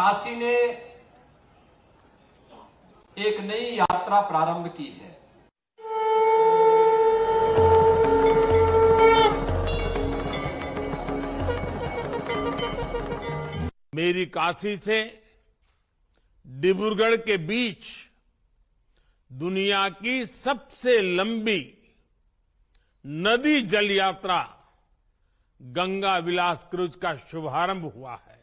काशी ने एक नई यात्रा प्रारंभ की है। मेरी काशी से डिब्रूगढ़ के बीच दुनिया की सबसे लंबी नदी जल यात्रा गंगा विलास क्रूज का शुभारंभ हुआ है।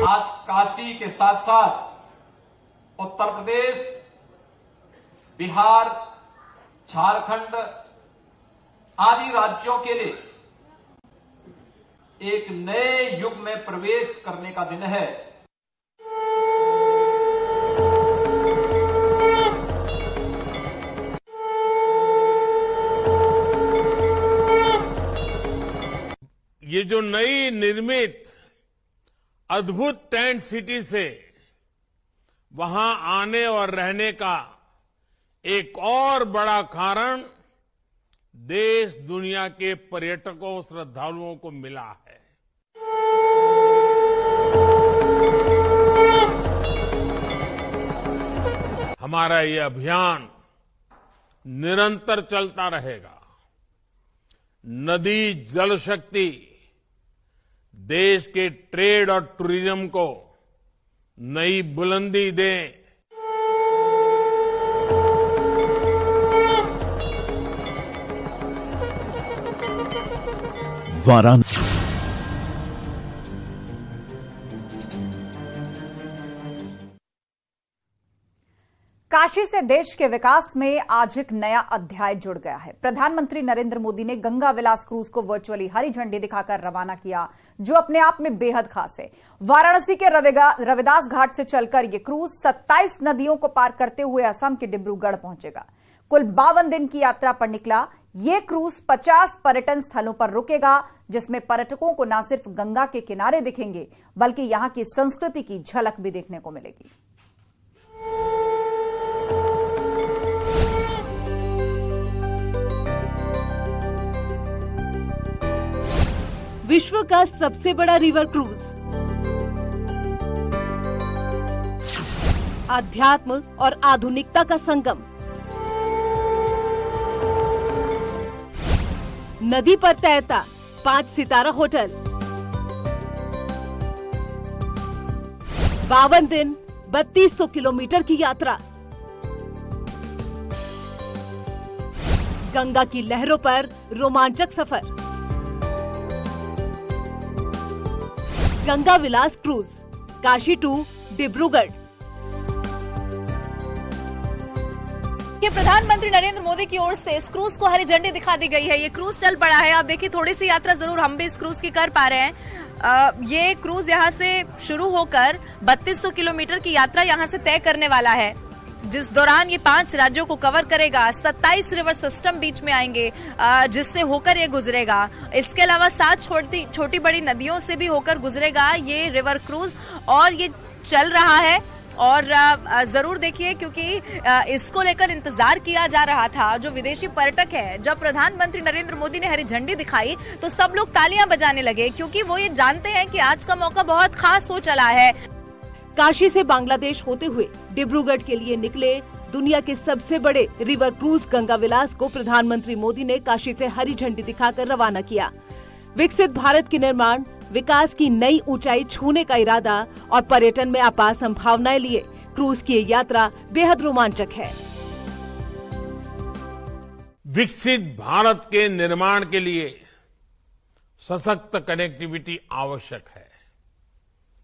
आज काशी के साथ साथ उत्तर प्रदेश, बिहार, झारखंड आदि राज्यों के लिए एक नए युग में प्रवेश करने का दिन है। ये जो नई निर्मित अद्भुत टेंट सिटी से वहां आने और रहने का एक और बड़ा कारण देश दुनिया के पर्यटकों श्रद्धालुओं को मिला है। हमारा ये अभियान निरंतर चलता रहेगा। नदी जल शक्ति देश के ट्रेड और टूरिज्म को नई बुलंदी दे। वाराणसी काशी से देश के विकास में आज एक नया अध्याय जुड़ गया है। प्रधानमंत्री नरेंद्र मोदी ने गंगा विलास क्रूज को वर्चुअली हरी झंडी दिखाकर रवाना किया, जो अपने आप में बेहद खास है। वाराणसी के रविदास घाट से चलकर यह क्रूज 27 नदियों को पार करते हुए असम के डिब्रूगढ़ पहुंचेगा। कुल 52 दिन की यात्रा पर निकला ये क्रूज 50 पर्यटन स्थलों पर रुकेगा, जिसमें पर्यटकों को न सिर्फ गंगा के किनारे दिखेंगे बल्कि यहां की संस्कृति की झलक भी देखने को मिलेगी। विश्व का सबसे बड़ा रिवर क्रूज, आध्यात्म और आधुनिकता का संगम, नदी पर तैरता 5 सितारा होटल, 52 दिन 3200 किलोमीटर की यात्रा, गंगा की लहरों पर रोमांचक सफर, गंगा विलास क्रूज, काशी टू डिब्रूगढ़। प्रधानमंत्री नरेंद्र मोदी की ओर से इस क्रूज को हरी झंडी दिखा दी गई है। ये क्रूज चल पड़ा है। आप देखिए, थोड़ी सी यात्रा जरूर हम भी इस क्रूज की कर पा रहे हैं। ये क्रूज यहाँ से शुरू होकर 3200 किलोमीटर की यात्रा यहाँ से तय करने वाला है, जिस दौरान ये 5 राज्यों को कवर करेगा। 27 रिवर सिस्टम बीच में आएंगे, जिससे होकर ये गुजरेगा। इसके अलावा 7 छोटी बड़ी नदियों से भी होकर गुजरेगा ये रिवर क्रूज, और ये चल रहा है। और जरूर देखिए, क्योंकि इसको लेकर इंतजार किया जा रहा था। जो विदेशी पर्यटक है, जब प्रधानमंत्री नरेंद्र मोदी ने हरी झंडी दिखाई तो सब लोग तालियां बजाने लगे, क्योंकि वो ये जानते हैं कि आज का मौका बहुत खास हो चला है। काशी से बांग्लादेश होते हुए डिब्रूगढ़ के लिए निकले दुनिया के सबसे बड़े रिवर क्रूज गंगा विलास को प्रधानमंत्री मोदी ने काशी से हरी झंडी दिखाकर रवाना किया। विकसित भारत के निर्माण, विकास की नई ऊंचाई छूने का इरादा और पर्यटन में अपार संभावनाएं लिए क्रूज की यात्रा बेहद रोमांचक है। विकसित भारत के निर्माण के लिए सशक्त कनेक्टिविटी आवश्यक है।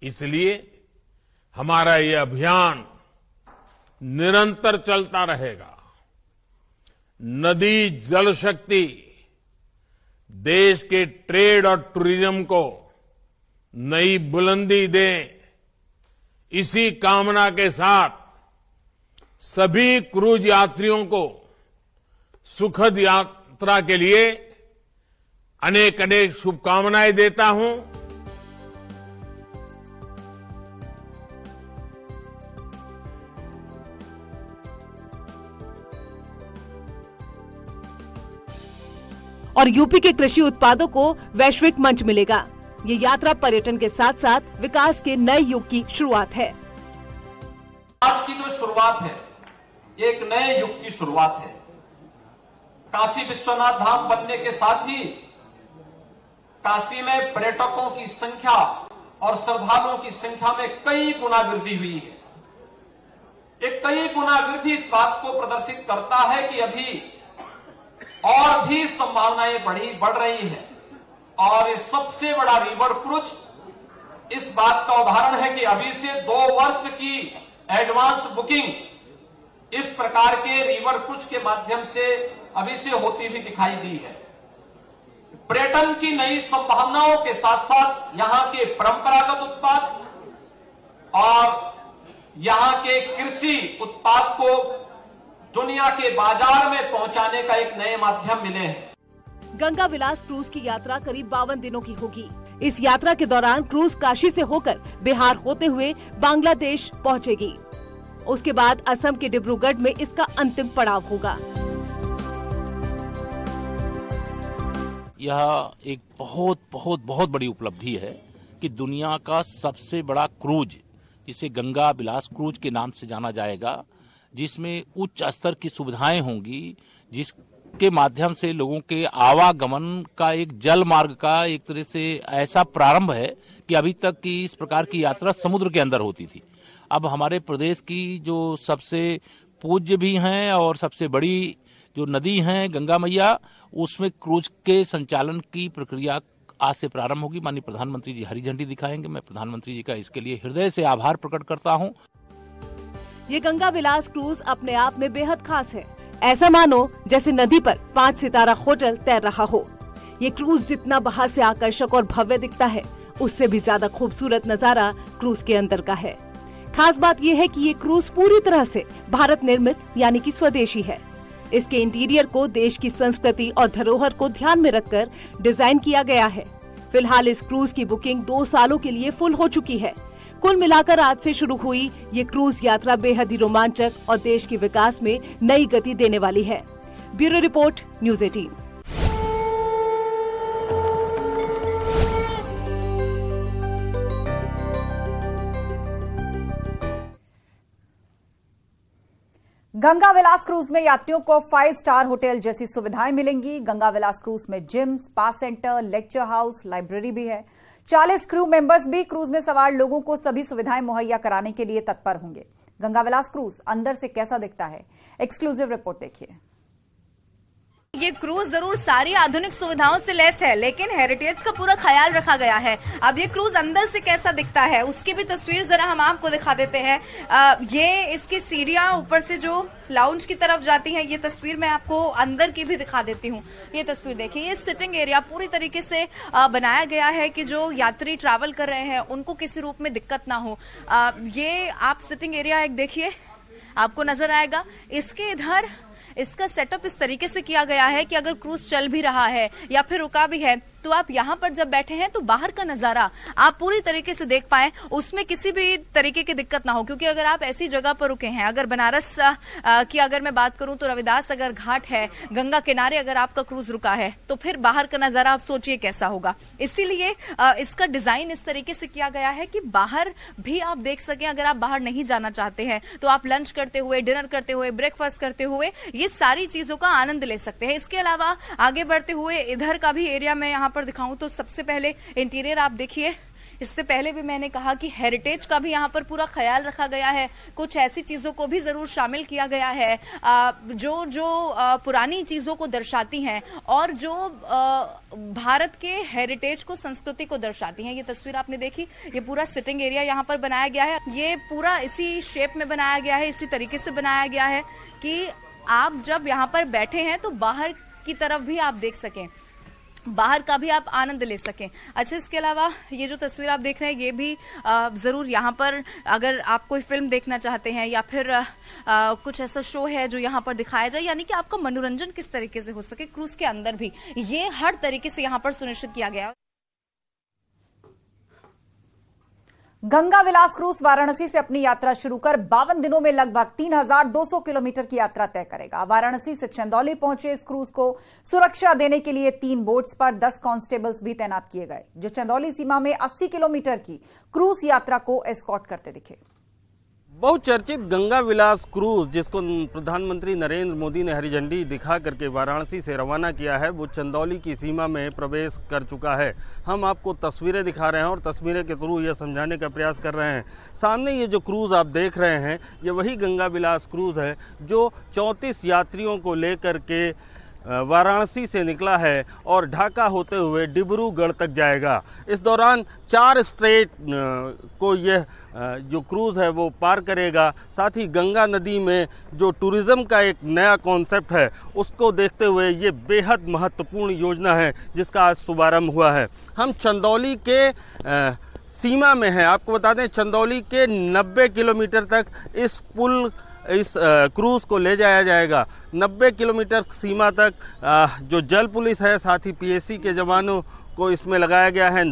इसलिए हमारा ये अभियान निरंतर चलता रहेगा। नदी जल शक्ति देश के ट्रेड और टूरिज्म को नई बुलंदी दे, इसी कामना के साथ सभी क्रूज यात्रियों को सुखद यात्रा के लिए अनेक अनेक शुभकामनाएं देता हूं। और यूपी के कृषि उत्पादों को वैश्विक मंच मिलेगा। ये यात्रा पर्यटन के साथ साथ विकास के नए युग की शुरुआत है। आज की जो शुरुआत है, ये एक नए युग की शुरुआत है। काशी विश्वनाथ धाम बनने के साथ ही काशी में पर्यटकों की संख्या और श्रद्धालुओं की संख्या में कई गुना वृद्धि हुई है। एक कई गुना वृद्धि इस बात को प्रदर्शित करता है कि अभी और भी संभावनाएं बढ़ रही है। और ये सबसे बड़ा रिवर क्रूज इस बात का उदाहरण है कि अभी से 2 वर्ष की एडवांस बुकिंग इस प्रकार के रिवर क्रूज के माध्यम से अभी से होती हुई दिखाई दी है। पर्यटन की नई संभावनाओं के साथ साथ यहां के परंपरागत उत्पाद और यहां के कृषि उत्पाद को दुनिया के बाजार में पहुंचाने का एक नए माध्यम मिले हैं। गंगा विलास क्रूज की यात्रा करीब 52 दिनों की होगी। इस यात्रा के दौरान क्रूज काशी से होकर बिहार होते हुए बांग्लादेश पहुंचेगी। उसके बाद असम के डिब्रूगढ़ में इसका अंतिम पड़ाव होगा। यह एक बहुत बड़ी उपलब्धि है कि दुनिया का सबसे बड़ा क्रूज, जिसे गंगा विलास क्रूज के नाम से जाना जाएगा, जिसमें उच्च स्तर की सुविधाएं होंगी, जिसके माध्यम से लोगों के आवागमन का एक जल मार्ग का एक तरह से ऐसा प्रारंभ है कि अभी तक की इस प्रकार की यात्रा समुद्र के अंदर होती थी। अब हमारे प्रदेश की जो सबसे पूज्य भी हैं और सबसे बड़ी जो नदी है गंगा मैया, उसमें क्रूज के संचालन की प्रक्रिया आज से प्रारंभ होगी। माननीय प्रधानमंत्री जी हरी झंडी दिखाएंगे। मैं प्रधानमंत्री जी का इसके लिए हृदय से आभार प्रकट करता हूं। ये गंगा विलास क्रूज अपने आप में बेहद खास है। ऐसा मानो जैसे नदी पर 5 सितारा होटल तैर रहा हो। ये क्रूज जितना बाहर से आकर्षक और भव्य दिखता है, उससे भी ज्यादा खूबसूरत नजारा क्रूज के अंदर का है। खास बात यह है कि ये क्रूज पूरी तरह से भारत निर्मित यानी कि स्वदेशी है। इसके इंटीरियर को देश की संस्कृति और धरोहर को ध्यान में रखकर डिजाइन किया गया है। फिलहाल इस क्रूज की बुकिंग 2 सालों के लिए फुल हो चुकी है। कुल मिलाकर आज से शुरू हुई ये क्रूज यात्रा बेहद ही रोमांचक और देश के विकास में नई गति देने वाली है। Bureau report, news 18। गंगा विलास क्रूज में यात्रियों को 5 स्टार होटल जैसी सुविधाएं मिलेंगी। गंगा विलास क्रूज में gym, spa centre, lecture house, library भी है। 40 क्रू मेंबर्स भी क्रूज में सवार लोगों को सभी सुविधाएं मुहैया कराने के लिए तत्पर होंगे। गंगा विलास क्रूज अंदर से कैसा दिखता है, एक्सक्लूसिव रिपोर्ट देखिए। ये क्रूज जरूर सारी आधुनिक सुविधाओं से लैस है, लेकिन हेरिटेज का पूरा ख्याल रखा गया है। अब ये क्रूज अंदर से कैसा दिखता है, उसकी भी तस्वीर जरा हम आपको दिखा देते हैं। ये इसकी सीढ़ियां ऊपर से जो लाउंज की तरफ जाती हैं, ये तस्वीर मैं आपको अंदर की भी दिखा देती हूँ। ये तस्वीर देखिए, ये सिटिंग एरिया पूरी तरीके से बनाया गया है कि जो यात्री ट्रैवल कर रहे हैं उनको किसी रूप में दिक्कत ना हो। ये आप सिटिंग एरिया एक देखिए, आपको नजर आएगा। इसके इधर इसका सेटअप इस तरीके से किया गया है कि अगर क्रूज चल भी रहा है या फिर रुका भी है, तो आप यहाँ पर जब बैठे हैं तो बाहर का नजारा आप पूरी तरीके से देख पाएं, उसमें किसी भी तरीके की दिक्कत ना हो। क्योंकि अगर आप ऐसी जगह पर रुके हैं, अगर बनारस की अगर मैं बात करूं तो रविदास अगर घाट है, गंगा किनारे अगर आपका क्रूज रुका है, तो फिर बाहर का नजारा आप सोचिए कैसा होगा। इसीलिए इसका डिजाइन इस तरीके से किया गया है कि बाहर भी आप देख सकें। अगर आप बाहर नहीं जाना चाहते हैं तो आप लंच करते हुए, डिनर करते हुए, ब्रेकफास्ट करते हुए ये सारी चीजों का आनंद ले सकते हैं। इसके अलावा आगे बढ़ते हुए इधर का भी एरिया मैं यहाँ पर दिखाऊं तो सबसे पहले इंटीरियर आप देखिए। इससे पहले भी मैंने कहा कि हेरिटेज का भी यहाँ पर पूरा ख्याल रखा गया है। कुछ ऐसी चीजों को भी जरूर शामिल किया गया है जो पुरानी चीजों को दर्शाती हैं और जो भारत के हेरिटेज को, संस्कृति को दर्शाती हैं। ये तस्वीर आपने देखी, ये पूरा सिटिंग एरिया यहाँ पर बनाया गया है। ये पूरा इसी शेप में बनाया गया है, इसी तरीके से बनाया गया है कि आप जब यहाँ पर बैठे हैं तो बाहर की तरफ भी आप देख सकें, बाहर का भी आप आनंद ले सकें। अच्छा, इसके अलावा ये जो तस्वीर आप देख रहे हैं, ये भी जरूर यहाँ पर अगर आप कोई फिल्म देखना चाहते हैं या फिर कुछ ऐसा शो है जो यहाँ पर दिखाया जाए, यानी कि आपका मनोरंजन किस तरीके से हो सके क्रूज के अंदर भी, ये हर तरीके से यहाँ पर सुनिश्चित किया गया है। गंगा विलास क्रूज वाराणसी से अपनी यात्रा शुरू कर 52 दिनों में लगभग 3,200 किलोमीटर की यात्रा तय करेगा। वाराणसी से चंदौली पहुंचे इस क्रूज को सुरक्षा देने के लिए 3 बोट्स पर 10 कांस्टेबल्स भी तैनात किए गए, जो चंदौली सीमा में 80 किलोमीटर की क्रूज यात्रा को एस्कॉर्ट करते दिखे। बहुचर्चित गंगा विलास क्रूज, जिसको प्रधानमंत्री नरेंद्र मोदी ने हरी झंडी दिखा करके वाराणसी से रवाना किया है, वो चंदौली की सीमा में प्रवेश कर चुका है। हम आपको तस्वीरें दिखा रहे हैं और तस्वीरें के थ्रू ये समझाने का प्रयास कर रहे हैं। सामने ये जो क्रूज आप देख रहे हैं, ये वही गंगा विलास क्रूज है जो 34 यात्रियों को लेकर के वाराणसी से निकला है और ढाका होते हुए डिब्रूगढ़ तक जाएगा। इस दौरान 4 स्टेट को यह जो क्रूज़ है वो पार करेगा। साथ ही गंगा नदी में जो टूरिज़्म का एक नया कॉन्सेप्ट है, उसको देखते हुए ये बेहद महत्वपूर्ण योजना है जिसका आज शुभारंभ हुआ है। हम चंदौली के सीमा में हैं। आपको बता दें, चंदौली के 90 किलोमीटर तक इस क्रूज़ को ले जाया जाएगा। 90 किलोमीटर सीमा तक जो जल पुलिस है, साथ ही पीएसी के जवानों को इसमें लगाया गया है।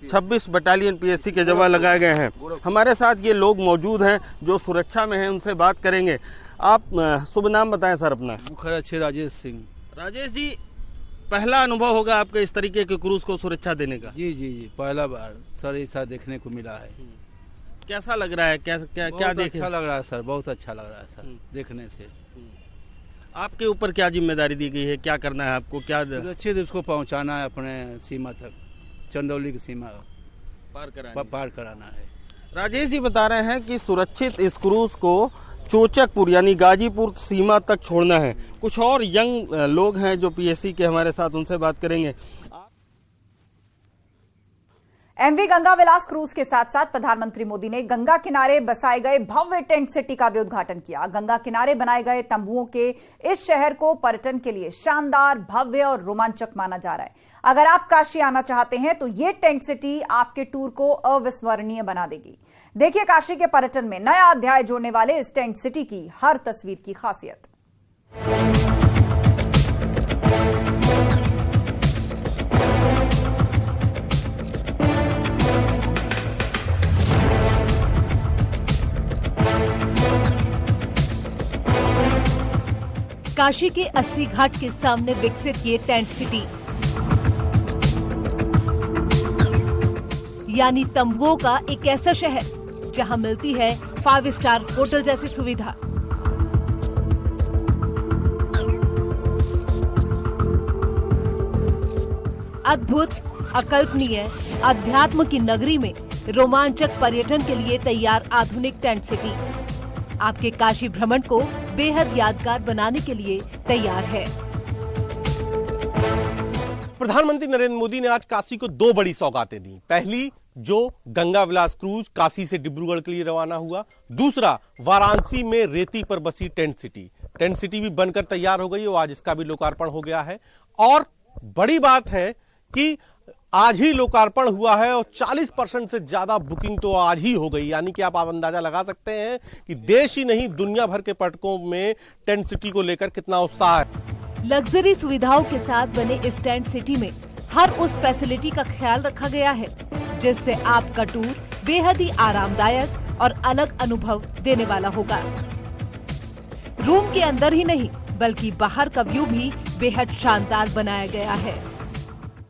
26 बटालियन पीएसी के जवान लगाए गए हैं। हमारे साथ ये लोग मौजूद हैं जो सुरक्षा में हैं, उनसे बात करेंगे। आप शुभ नाम बताएं सर अपना। मुखर्जी राजेश सिंह। राजेश जी, पहला अनुभव होगा आपके इस तरीके के क्रूज़ को सुरक्षा देने का? जी जी जी, पहला बार सर ऐसा देखने को मिला है। कैसा लग रहा है? क्या देख? अच्छा लग रहा है सर, बहुत अच्छा लग रहा है सर देखने से। आपके ऊपर क्या जिम्मेदारी दी गई है? क्या करना है आपको? क्या सुरक्षित उसको पहुंचाना है अपने सीमा तक, चंदौली की सीमा पार कराना है। राजेश जी बता रहे हैं कि सुरक्षित इस क्रूज को चोचकपुर यानी गाजीपुर सीमा तक छोड़ना है। कुछ और यंग लोग हैं जो पीएसी के हमारे साथ, उनसे बात करेंगे। एमवी गंगा विलास क्रूज के साथ साथ प्रधानमंत्री मोदी ने गंगा किनारे बसाए गए भव्य टेंट सिटी का भी उद्घाटन किया। गंगा किनारे बनाए गए तंबुओं के इस शहर को पर्यटन के लिए शानदार, भव्य और रोमांचक माना जा रहा है। अगर आप काशी आना चाहते हैं तो ये टेंट सिटी आपके टूर को अविस्मरणीय बना देगी। देखिए काशी के पर्यटन में नया अध्याय जोड़ने वाले इस टेंट सिटी की हर तस्वीर की खासियत। काशी के 80 घाट के सामने विकसित ये टेंट सिटी यानी तंबुओं का एक ऐसा शहर जहां मिलती है 5 स्टार होटल जैसी सुविधा। अद्भुत, अकल्पनीय, अध्यात्म की नगरी में रोमांचक पर्यटन के लिए तैयार आधुनिक टेंट सिटी आपके काशी भ्रमण को बेहद यादगार बनाने के लिए तैयार है। प्रधानमंत्री नरेंद्र मोदी ने आज काशी को 2 बड़ी सौगातें दी। पहली, जो गंगा विलास क्रूज काशी से डिब्रूगढ़ के लिए रवाना हुआ। दूसरा, वाराणसी में रेती पर बसी टेंट सिटी। टेंट सिटी भी बनकर तैयार हो गई और आज इसका भी लोकार्पण हो गया है। और बड़ी बात है कि आज ही लोकार्पण हुआ है और 40% से ज्यादा बुकिंग तो आज ही हो गई। यानी कि आप अंदाजा लगा सकते हैं कि देश ही नहीं, दुनिया भर के पर्यटकों में टेंट सिटी को लेकर कितना उत्साह है। लग्जरी सुविधाओं के साथ बने इस टेंट सिटी में हर उस फैसिलिटी का ख्याल रखा गया है जिससे आपका टूर बेहद ही आरामदायक और अलग अनुभव देने वाला होगा। रूम के अंदर ही नहीं बल्कि बाहर का व्यू भी बेहद शानदार बनाया गया है।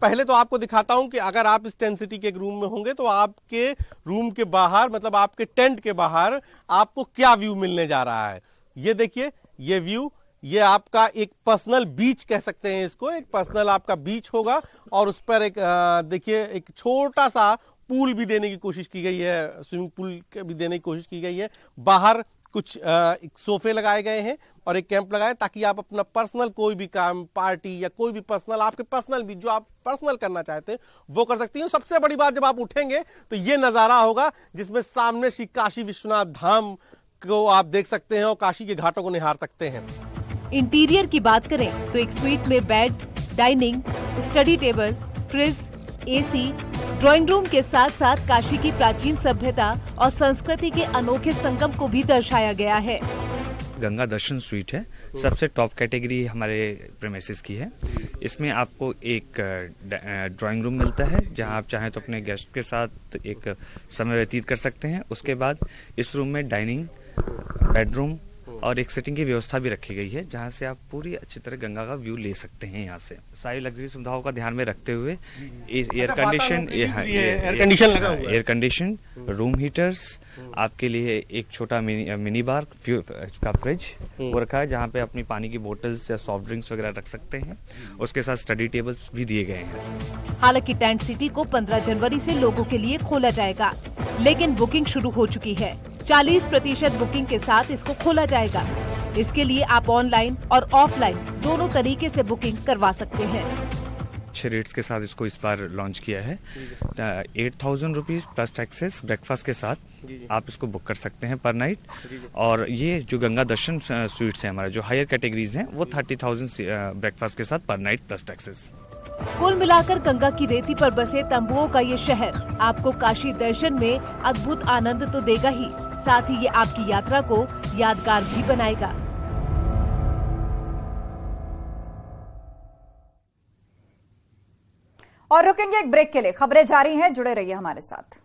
पहले तो आपको दिखाता हूं कि अगर आप इस टेंट सिटी के एक रूम में होंगे तो आपके रूम के बाहर, मतलब आपके टेंट के बाहर आपको क्या व्यू मिलने जा रहा है। ये देखिए, ये व्यू, ये आपका एक पर्सनल बीच कह सकते हैं इसको। एक पर्सनल आपका बीच होगा और उस पर एक देखिए एक छोटा सा पूल भी देने की कोशिश की गई है, स्विमिंग पूल भी देने की कोशिश की गई है। बाहर कुछ एक सोफे लगाए गए हैं और एक कैंप लगाए ताकि आप अपना पर्सनल कोई भी काम, पार्टी या कोई भी पर्सनल, आपके पर्सनल भी जो आप पर्सनल करना चाहते हैं वो कर सकती हैं। सबसे बड़ी बात, जब आप उठेंगे तो ये नजारा होगा जिसमें सामने श्री काशी विश्वनाथ धाम को आप देख सकते हैं और काशी के घाटों को निहार सकते हैं। इंटीरियर की बात करें तो एक स्वीट में bed, dining, study table, fridge, AC, drawing room के साथ साथ काशी की प्राचीन सभ्यता और संस्कृति के अनोखे संगम को भी दर्शाया गया है। गंगा दर्शन स्वीट है, सबसे टॉप कैटेगरी हमारे प्रीमाइसेस की है। इसमें आपको एक ड्राइंग रूम मिलता है जहां आप चाहें तो अपने गेस्ट के साथ एक समय व्यतीत कर सकते हैं। उसके बाद इस रूम में डाइनिंग, बेडरूम और एक सिटिंग की व्यवस्था भी रखी गई है जहां से आप पूरी अच्छी तरह गंगा का व्यू ले सकते हैं। यहाँ से सारी लग्जरी सुविधाओं का ध्यान में रखते हुए एयर कंडीशन, रूम हीटर्स, आपके लिए एक छोटा मिनी बार का फ्रिज वो रखा है जहाँ पे अपनी पानी की बोतल्स या सॉफ्ट ड्रिंक्स वगैरह रख सकते हैं। उसके साथ स्टडी टेबल्स भी दिए गए हैं। हालांकि टेंट सिटी को 15 जनवरी से लोगों के लिए खोला जाएगा, लेकिन बुकिंग शुरू हो चुकी है। 40% बुकिंग के साथ इसको खोला जाएगा। इसके लिए आप ऑनलाइन और ऑफलाइन दोनों तरीके से बुकिंग करवा सकते हैं। अच्छे रेट्स के साथ इसको इस बार लॉन्च किया है। 8,000 रुपीज प्लस टैक्सेस ब्रेकफास्ट के साथ आप इसको बुक कर सकते हैं पर नाइट। और ये जो गंगा दर्शन स्वीट्स हैं हमारे जो हायर कैटेगरीज हैं वो 30,000 ब्रेकफास्ट के साथ पर नाइट प्लस टैक्सेस। कुल मिलाकर गंगा की रेती पर बसे तंबुओं का ये शहर आपको काशी दर्शन में अद्भुत आनंद तो देगा ही, साथ ही ये आपकी यात्रा को यादगार भी बनाएगा। और रुकेंगे एक ब्रेक के लिए। खबरें जारी हैं, जुड़े रहिए हमारे साथ।